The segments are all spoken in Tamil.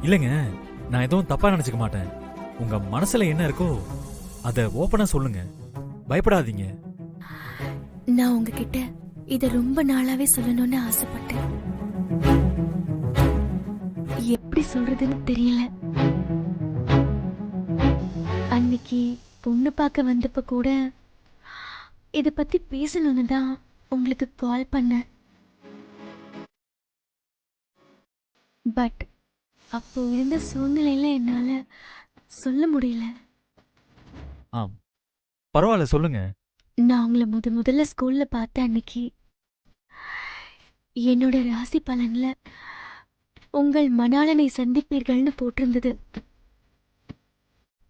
இல்லைங்க, நான் எதுவும் தப்பா நினைச்சுக்க மாட்டேன். உங்க மனசுல என்ன இருக்கோ அத ஓப்பனா சொல்லுங்க, பயப்படாதீங்க. நான் உங்ககிட்ட இத ரொம்ப நாளாவே சொல்லணும்னு ஆசைப்பட்டேன். எப்படி சொல்றதுன்னு தெரியல. அன்னைக்கு பொண்ணு பார்க்க வந்தப்ப கூட இத பத்தி பேசணும்னு தான் உங்களுக்கு கால் பண்ணேன். பட் அப்போ இருந்த சூழ்நிலையில என்னால சொல்ல முடியல. ஆம், பரவாயில்ல, சொல்லுங்க. நான் உங்களை முதல்ல ஸ்கூல்ல பார்த்த அன்னைக்கு என்னோட ராசி பலன்ல உங்கள் மணாளனை சந்திப்பீர்கள்னு போட்டிருந்தது.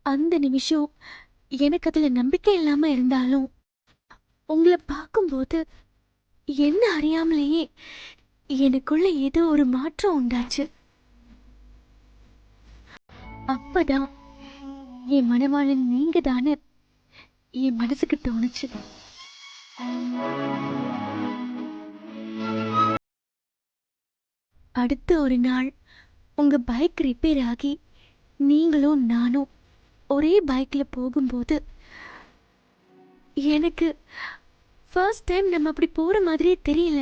அந்த நிமிஷம் எனக்கு அதுல நம்பிக்கை இல்லாம இருந்தாலும் உங்களை பார்க்கும்போது என்ன அறியாமலேயே எனக்குள்ள ஏதோ ஒரு மாற்றம் உண்டாச்சு. அப்பதான் என் மணவாளன் நீங்க தானே என் மனசுக்கு தோணுச்சு. அடுத்த ஒரு நாள் உங்க பைக் ரிப்பேர் ஆகி நீங்களும் நானும் ஒரே பைக்ல போகும்போது எனக்கு ஃபர்ஸ்ட் டைம் நம்ம அப்படி போற மாதிரியே தெரியல.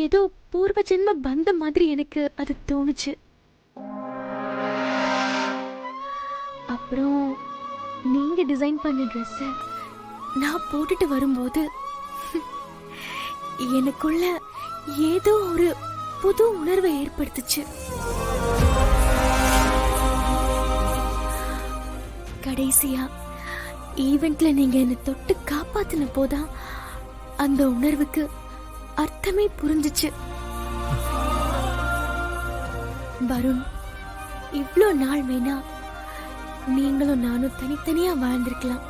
ஏதோ பூர்வ ஜென்ம பந்தம் மாதிரி எனக்கு அது தோணுச்சு. அப்புறம் நீங்க டிசைன் பண்ண ட்ரெஸ்ஸை நான் போட்டுட்டு வரும்போது எனக்குள்ள ஏதோ ஒரு புது உணர்வை ஏற்படுத்துச்சு. கடைசியா ஈவென்ட்ல நீங்க என்ன தொட்டு காப்பாத்தின போதான் அந்த உணர்வுக்கு அர்த்தமே புரிஞ்சுச்சு. வருண், இவ்ளோ நாள் வேணா நீங்களும் நானும் தனித்தனியா வாழ்ந்திருக்கலாம்.